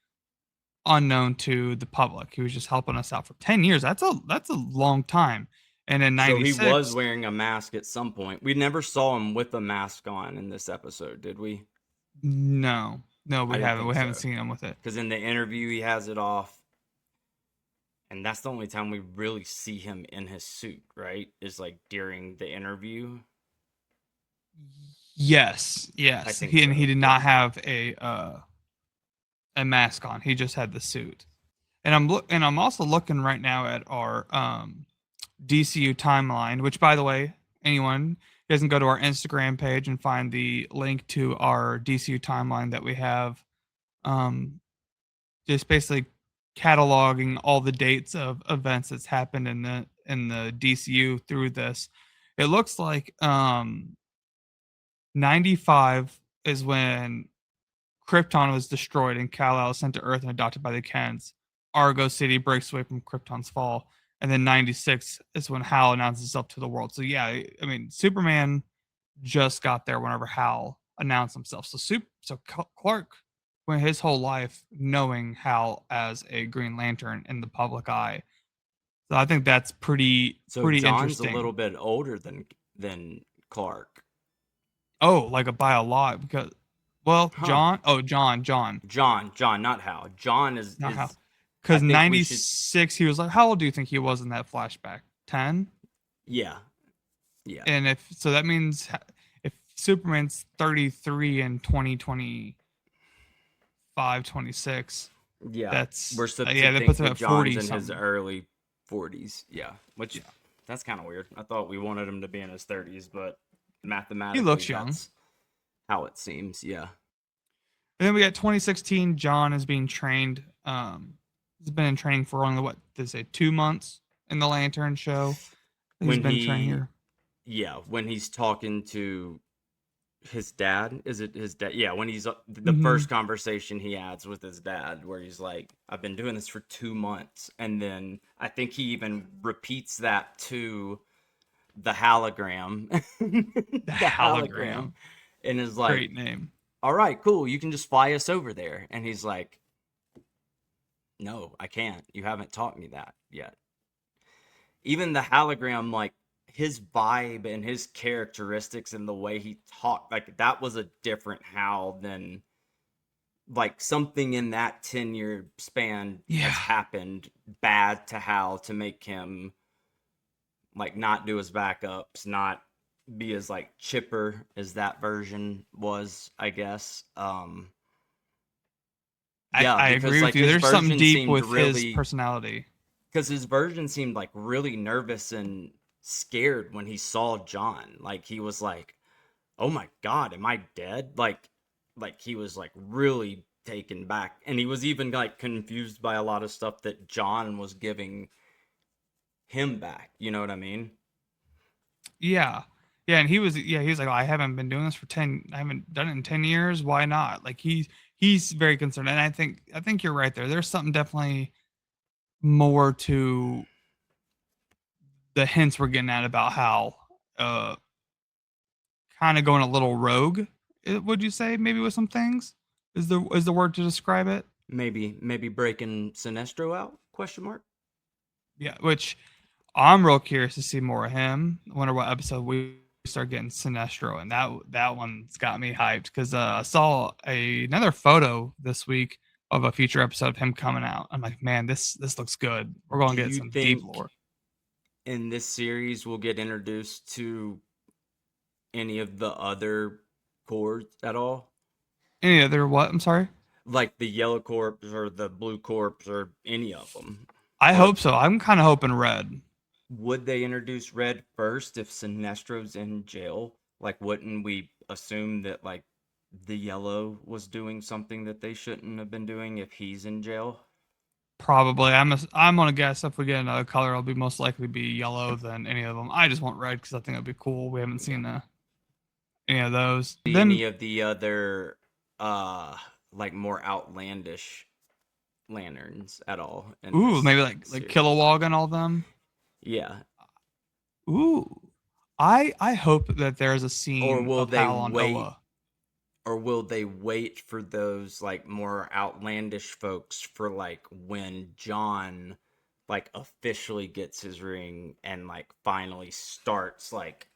unknown to the public. He was just helping us out for 10 years. That's a long time. And in So he was 96, wearing a mask at some point. We never saw him with a mask on in this episode, did we? no. No, I we didn't haven't. think We haven't so. seen him with it. Because in the interview, he has it off. And that's the only time we really see him in his suit, right? Is like during the interview. Yes. I Yes. think He so. did Yeah. not have a mask on. He just had the suit. And I'm also looking right now at our DCU timeline, which, by the way, anyone who doesn't go to our Instagram page and find the link to our DCU timeline that we have, um, just basically cataloging all the dates of events that's happened in the DCU through this. It looks like 95 is when Krypton was destroyed and Kal-El is sent to Earth and adopted by the Kents. Argo City breaks away from Krypton's fall, and then 96 is when Hal announces himself to the world. So yeah, I mean, Superman just got there whenever Hal announced himself. So Clark went his whole life knowing Hal as a Green Lantern in the public eye. So I think that's pretty So pretty John's a little interesting. bit older than Clark. Oh, like a lot because, well, Huh. John, John, not Hal. John is not Hal. is I Because think we should 96, he was like, how old do you think he was in that flashback? 10? yeah. Yeah. And if so, that means if Superman's 33 in 2025, 26, Yeah. that's, We're supposed to yeah, that think puts him that at John's 40 in his something. early 40s. Yeah. Which Yeah. that's kind of weird. I thought we wanted him to be in his 30s, but He mathematically looks young. that's how it seems. Yeah. And then we got 2016. John is being trained. He's been in training for only what they say 2 months in the Lantern show. He's When been training he here. yeah, when he's talking to his dad, is it his dad? Yeah, when he's the Hmm. first conversation he has with his dad where he's like, I've been doing this for 2 months. And then I think he even repeats that to the hologram. The The hologram. hologram. And is like, Great name. all right, cool. You can just fly us over there. And he's like, no, I can't. You haven't taught me that yet. Even the hologram, like his vibe and his characteristics and the way he talked, like that was a different Hal than like something in that 10-year span has Yeah. happened bad to Hal to make him like not do his backups, not be as like chipper as that version was, I guess. Yeah, I because agree with like you. his There's something version deep seemed with his really personality. because his version seemed like really nervous and scared when he saw John. Like he was like, "Oh my god, am I dead?" Like he was like really taken back, and he was even like confused by a lot of stuff that John was giving him back. You know what I mean? Yeah. Yeah, and he was like, oh, I haven't been doing this for 10, I haven't done it in 10 years. Why not? Like he's very concerned. And I think you're right there. There's something definitely more to the hints we're getting at about Hal uh kind of going a little rogue. Would you say maybe with some things? Is the word to describe it? Maybe breaking Sinestro out? Question mark. Yeah, which I'm real curious to see more of him. I wonder what episode we start getting Sinestro, and that one's got me hyped because I saw another photo this week of a future episode of him coming out. I'm like, man, this looks good. We're Do gonna get you some deep think lore. in this series we'll get introduced to any of the other corps at all? Any other what? I'm sorry. Like the yellow corps or the blue corps or any of them? I Or hope so. I'm kind of hoping red. would they introduce Red first if Sinestro's in jail? Like, wouldn't we assume that, like, the yellow was doing something that they shouldn't have been doing if he's in jail? Probably. I'm gonna guess if we get another color, it'll be most likely be yellow than any of them. I just want red because I think it'd be cool. We haven't Yeah. seen any of those. See Then, any of the other, like, more outlandish lanterns at all in ooh, this maybe like series? Kilowog and all them. Yeah. Ooh, I hope that there's a Or scene will of they Hal on wait Oa. or will they wait for those like more outlandish folks for like when John like officially gets his ring and like finally starts like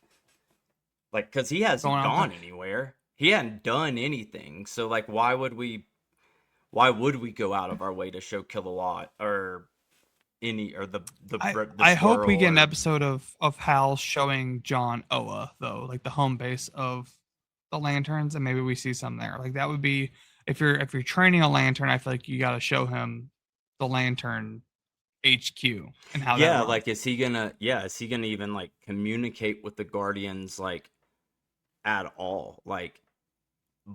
cuz he Going hasn't out there. gone anywhere. He hadn't done anything. So like why would we go out of our way to show Kilowatt or any or the I hope we squirrel get an or episode of Hal showing John Oa though, like the home base of the lanterns, and maybe we see some there. Like that would be if you're training a lantern, I feel like you got to show him the lantern HQ and how that yeah, runs. like is he gonna even like communicate with the Guardians like at all? Like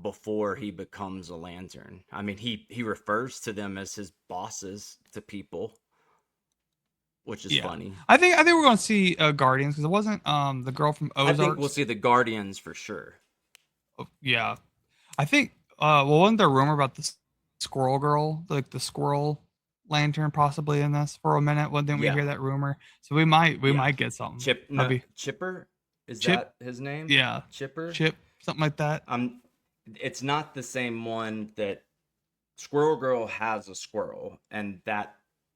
before he becomes a lantern. I mean, he refers to them as his bosses to people, which is Yeah, funny. I think we're gonna see Guardians because it wasn't the girl from I think we'll Ozarks. see the Guardians for sure. Oh, yeah, I think well, wasn't there a rumor about the squirrel girl, like the squirrel lantern possibly in this for a minute? Well, didn't we Yeah, hear that rumor? So we might yeah. get something. Chip, That'd no, be Chipper, is Chip. that his name? Yeah, Chipper. Chip, something like that. Um, it's not the same one that Squirrel Girl has a squirrel, and that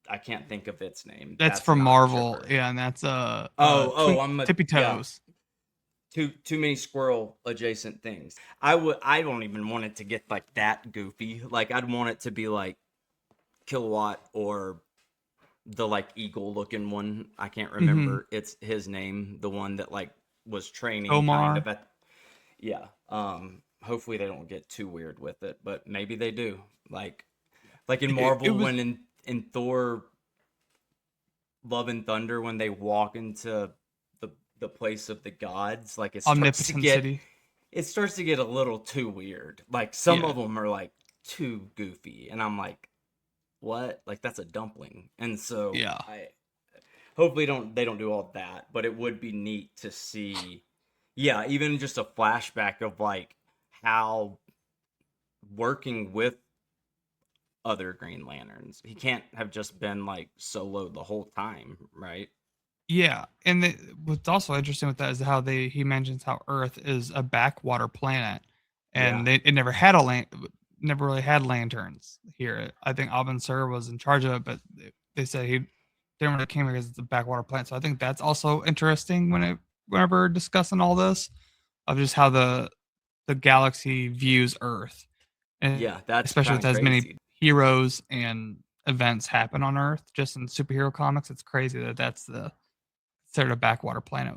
I can't think of its name. That's That's from not Marvel. Chipper. Yeah, and that's Oh, Tippy yeah. Toes. Too many squirrel adjacent things. I don't even want it to get like that goofy. Like I'd want it to be like Kilowatt or the like eagle looking one. I can't Mm-hmm. remember it's his name, the one that like was training kind Omar. of at yeah. Hopefully they don't get too weird with it, but maybe they do. Like in It Marvel was when in Thor Love and Thunder when they walk into the place of the gods, like Omnipotent City. it starts to get a little too weird. Like some Yeah, of them are like too goofy, and I'm like, what? Like that's a dumpling. And so yeah, I hopefully they don't do all that, but it would be neat to see, yeah, even just a flashback of like how working with other Green Lanterns. He can't have just been like solo the whole time, right? yeah. And what's also interesting with that is how he mentions how Earth is a backwater planet, Yeah. and it never really had lanterns here. I think Abin Sur was in charge of it, but they said he didn't really came here because it's a backwater planet. So I think that's also interesting whenever discussing all this of just how the galaxy views Earth, and Yeah, that's especially kind with of as many crazy. heroes and events happen on Earth, just in superhero comics. It's crazy that that's the sort of backwater planet.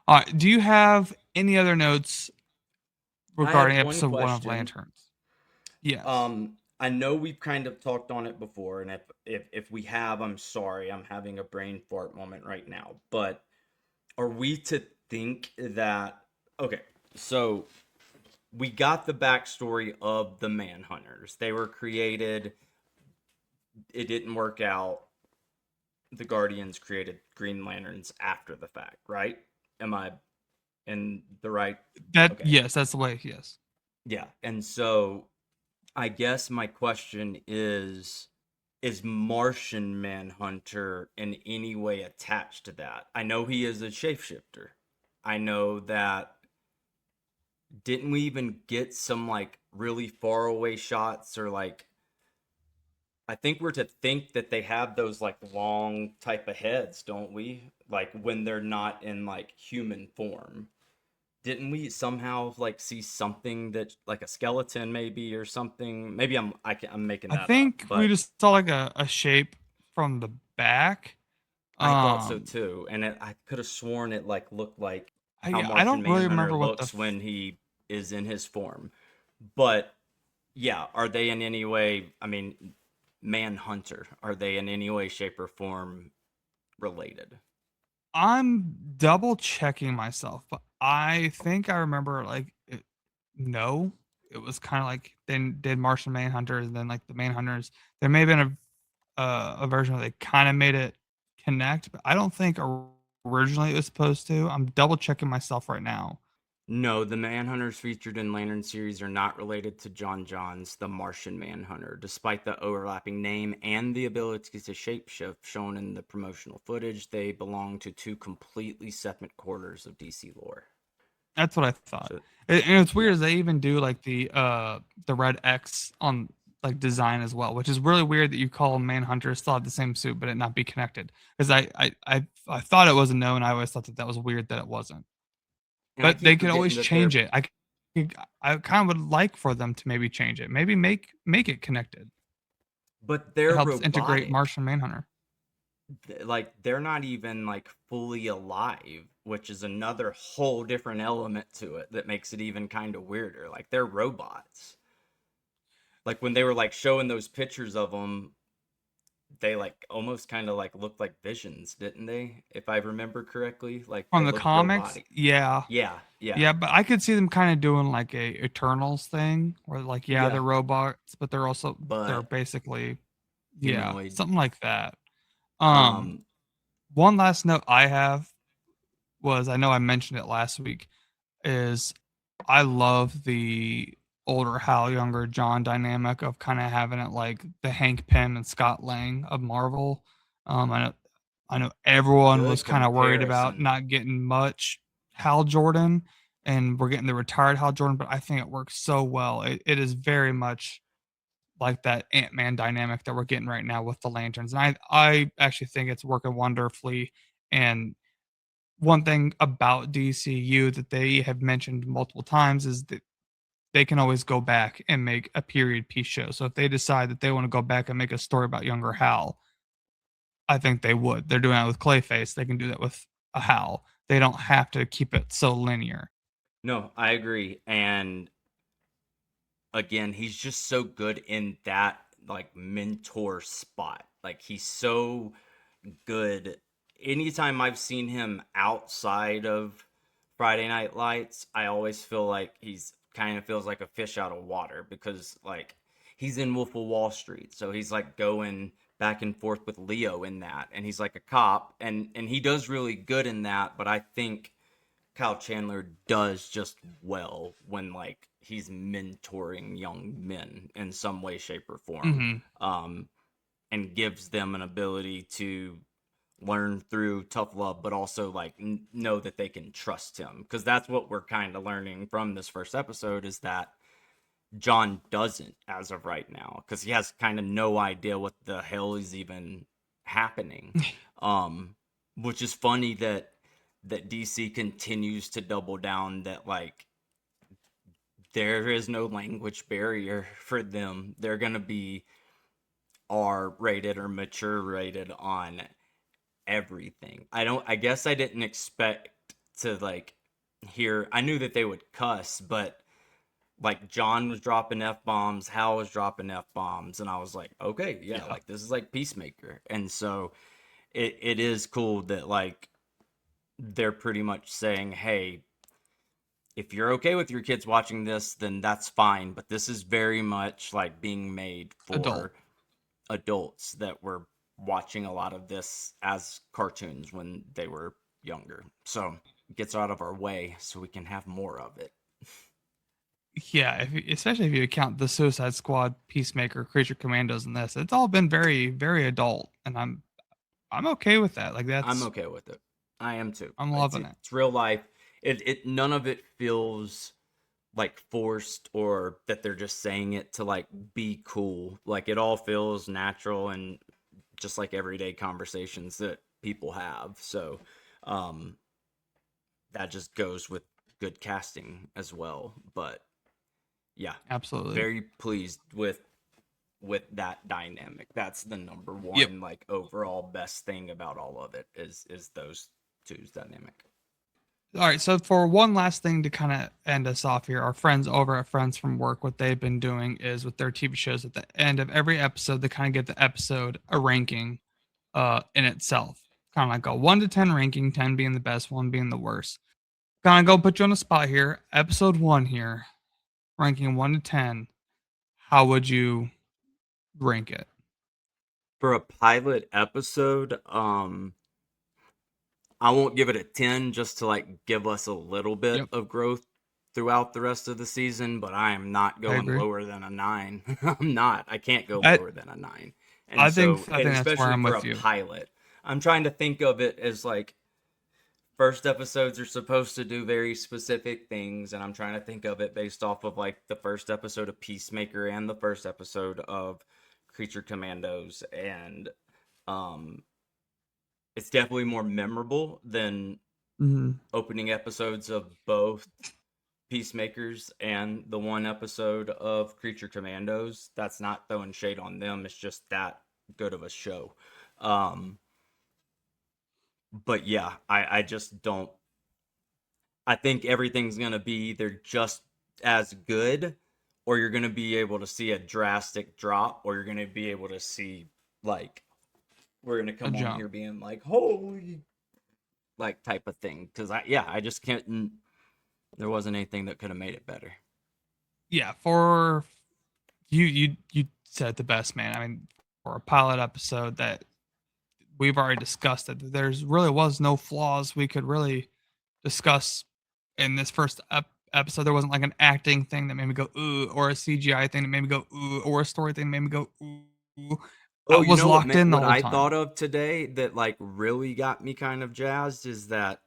All right, do you have any other notes I have regarding one episode one of question. Lanterns? Yes. I know we've kind of talked on it before, and if we have, I'm sorry. I'm having a brain fart moment right now. But are we to think that okay, so we got the backstory of the Manhunters. They were created, it didn't work out. The Guardians created Green Lanterns after the fact, right? Am I in the right? That Okay. yes, that's the way. Yes. Yeah. And so I guess my question is Martian Manhunter in any way attached to that? I know he is a shapeshifter. I know that didn't we even get some like really far away shots or like I think we're to think that they have those like long type of heads, don't we? Like when they're not in like human form. Didn't we somehow like see something that like a skeleton maybe or something? Maybe I'm making I that up, think we but just saw like a shape from the back. I thought so Um, too. And I could have sworn it like looked like how I Martian don't really Manhunter remember what the looks when he is in his form. But yeah, are they in any way, I mean, Manhunter, are they in any way, shape, or form related? I'm double checking myself, but I think I remember no, it was kind of like then did Martian Manhunter and then like the Manhunters. There may have been a version where they kind of made it connect, but I don't think originally it was supposed to. I'm double checking myself right now. No, the Manhunters featured in Lantern series are not related to John John's The Martian Manhunter, despite the overlapping name and the ability to shapeshift shown in the promotional footage. They belong to two completely separate quarters of DC lore. That's what I thought. So, And it's yeah. weird they even do like the red X on like design as well, which is really weird that you call Manhunter still have the same suit but it not be connected. Because I thought it was a no, and I always thought that that was weird that it wasn't. And I But they keep could always forgetting that change they're, it. I kind of would like for them to maybe change it. Maybe make it connected. but It they're helps integrate robotic. Martian Manhunter. Like they're not even like fully alive, which is another whole different element to it that makes it even kind of weirder. Like they're robots. Like when they were like showing those pictures of them, they like almost kind of like looked like visions, didn't they? If I remember correctly, like From they the looked comics, robotic. yeah. Yeah, yeah, Yeah, but I could see them kind of doing like a Eternals thing where like yeah, yeah. they're robots, but they're But basically yeah, humanoid. something like that. Um, One last note I have was I know I mentioned it last week is I love the older Hal, younger John dynamic of kind of having it like the Hank Pym and Scott Lang of Marvel. I know everyone was good kind of worried about comparison. not getting much Hal Jordan, and we're getting the retired Hal Jordan, but I think it works so well. It is very much like that Ant-Man dynamic that we're getting right now with the Lanterns, and I actually think it's working wonderfully. And one thing about DCU that they have mentioned multiple times is that they can always go back and make a period piece show. So if they decide that they want to go back and make a story about younger Hal, I think they would. They're doing that with Clayface. They can do that with a Hal. They don't have to keep it so linear. No, I agree. And again, he's just so good in that like mentor spot. Like he's so good. Anytime I've seen him outside of Friday Night Lights, I always feel like he's kind of feels like a fish out of water because like he's in Wolf of Wall Street, so he's like going back and forth with Leo in that, and he's like a cop, and he does really good in that. But I think Kyle Chandler does just well when like he's mentoring young men in some way, shape, or form, Mm-hmm. um, and gives them an ability to learn through tough love, but also like know that they can trust him because that's what we're kind of learning from this first episode is that John doesn't as of right now because he has kind of no idea what the hell is even happening. Um, which is funny that DC continues to double down that like there is no language barrier for them. They're gonna be R rated or mature rated on everything. I guess I didn't expect to like hear I knew that they would cuss, but like John was dropping F bombs, Hal was dropping F bombs, and I was like, okay, yeah, Yeah. like this is like Peacemaker. And so it is cool that like they're pretty much saying, hey, if you're okay with your kids watching this, then that's fine. But this is very much like being made Adult. for adults that were watching a lot of this as cartoons when they were younger. So it gets out of our way so we can have more of it. Yeah, especially if you account the Suicide Squad, Peacemaker, Creature Commandos, and this, it's all been very, very adult, and I'm okay with that. Like I'm that's okay with it. I am too. I'm It's loving it. it's real life. It none of it feels like forced or that they're just saying it to like be cool. Like it all feels natural and just like everyday conversations that people have. So um that just goes with good casting as well. But yeah, Absolutely. very pleased with that dynamic. That's the number Yep. one like overall best thing about all of it is those two's dynamic. All right, so for one last thing to kind of end us off here, our friends over at Friends from Work, what they've been doing is with their TV shows at the end of every episode, they kind of give the episode a ranking in itself. Kind of like a 1 to 10 ranking, 10 being the best, 1 being the worst. Kind of go put you on the spot here. Episode 1 here, ranking 1 to 10. How would you rank it? For a pilot episode, I won't give it a 10 just to like give us a little bit Yep, of growth throughout the rest of the season, but I am not I going agree. lower than a 9. I'm not. I can't go I lower than a 9. I And think so, I and think that's where especially I'm for a with you. pilot, I'm trying to think of it as like first episodes are supposed to do very specific things, and I'm trying to think of it based off of like the first episode of Peacemaker and the first episode of Creature Commandos, and um it's definitely more memorable than Mhm. opening episodes of both Peacemakers and the one episode of Creature Commandos. That's not throwing shade on them, it's just that good of a show. um but yeah, I just don't. I think everything's going to be either just as good, or you're going to be able to see a drastic drop, or you're going to be able to see, like, we're going to A come on jump. here being like, holy, like, type of thing. Because, I just can't, there wasn't anything that could have made it better. Yeah, for you said the best, man. I mean, for a pilot episode that we've already discussed that there's really was no flaws we could really discuss in this first episode. There wasn't like an acting thing that made me go ooh, or a CGI thing that made me go ooh, or a story thing that made me go ooh. I Oh, you was know locked in the what whole I time. thought of today that, like, really got me kind of jazzed is that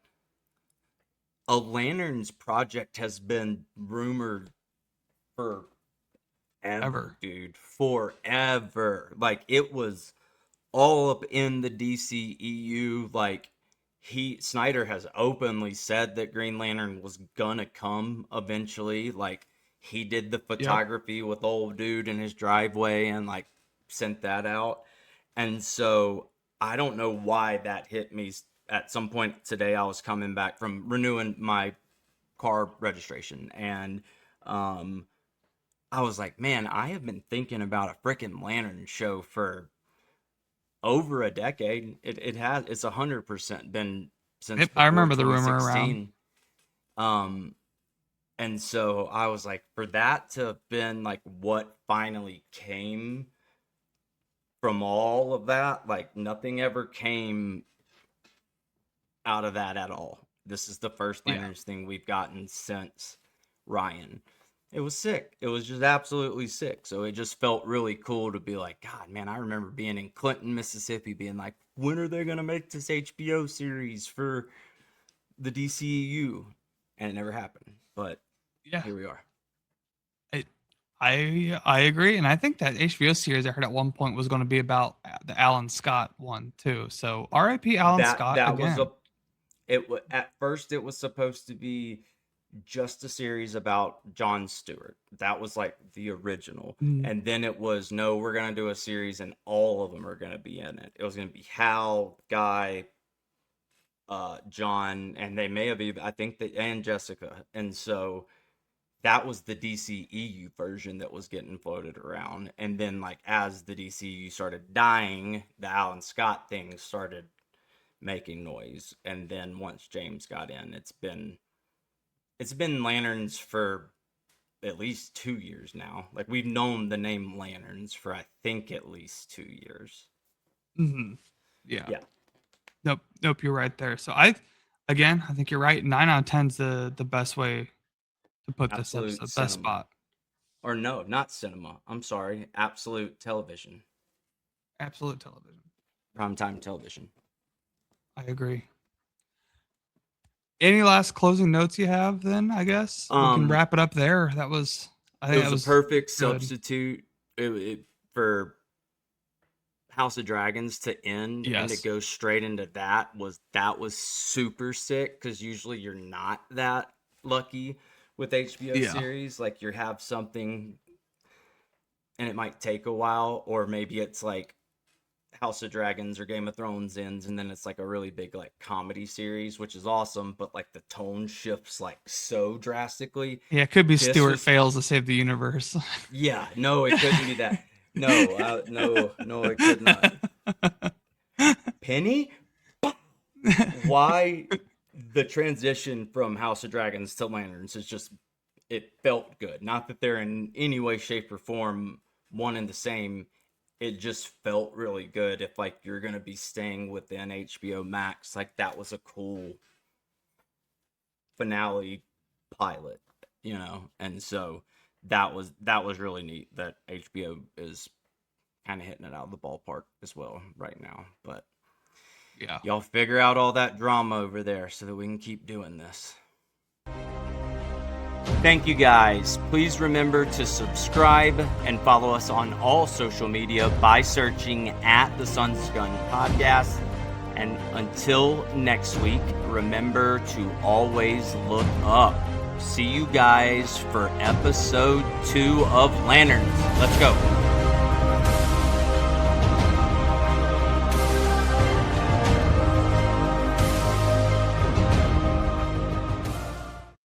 a Lanterns project has been rumored for ever, Ever. dude. Forever. Like it was all up in the DCEU. Like Snyder has openly said that Green Lantern was gonna come eventually. Like he did the Yep. photography with old dude in his driveway and like sent that out. And so I don't know why that hit me at some point today. I was coming back from renewing my car registration, and um I was like, man, I have been thinking about a freaking Lantern show for over a decade. It has, it's 100% been since Yep. I before remember the rumor around. 2016. Um, and so I was like, for that to have been like what finally came from all of that, like nothing ever came out of that at all. This is the first Yeah. Lanterns thing we've gotten since Ryan. It was sick. It was just absolutely sick. So it just felt really cool to be like, God, man, I remember being in Clinton, Mississippi, being like, when are they going to make this HBO series for the DCEU? And it never happened. But Yeah. here we are. I I agree, and I think that HBO series I heard at one point was going to be about the Alan Scott one too. So R.I.P. Alan Scott That was again. at first it was supposed to be just a series about John Stewart. That was like the original. Mm, And then it was, no, we're going to do a series and all of them are going to be in it. It was going to be Hal, Guy, John, and they may have even, I think that, and Jessica. And so that was the DCEU version that was getting floated around. And then like as the DCEU started dying, the Alan Scott thing started making noise. And then once James got in, it's been Lanterns for at least 2 years now. Like we've known the name Lanterns for I think at least 2 years. mhm. Yeah. Yeah, Nope. Nope. You're right there. So I think you're right. 9 out of 10 is the best way to put this absolute episode. Best cinema. spot. Or no, not cinema. I'm sorry, absolute television, Absolute television. primetime television. I agree. Any last closing notes you have? Then I guess we can wrap it up there. I think it was a perfect substitute for House of Dragons to end and to go straight into that was super sick, because usually you're not that lucky with HBO series. Like, you have something and it might take a while, or maybe it's like House of Dragons or Game of Thrones ends and then it's like a really big like comedy series, which is awesome, but like the tone shifts like so drastically. Yeah, it could be Stewart fails to save the universe. Yeah, no, it couldn't be that. No, no, it could not. Penny? Why the transition from House of Dragons to Lanterns is just, it felt good. Not that they're in any way, shape, or form one and the same. It just felt really good. If like you're gonna be staying within HBO Max, like that was a cool finale pilot, you know. And so that was really neat that HBO is kind of hitting it out of the ballpark as well right now. But yeah, y'all figure out all that drama over there so that we can keep doing this. Thank you guys. Please remember to subscribe and follow us on all social media by searching at the Sons of Gunn Podcast. And until next week, remember to always look up. See you guys for episode 2 of Lanterns. Let's go.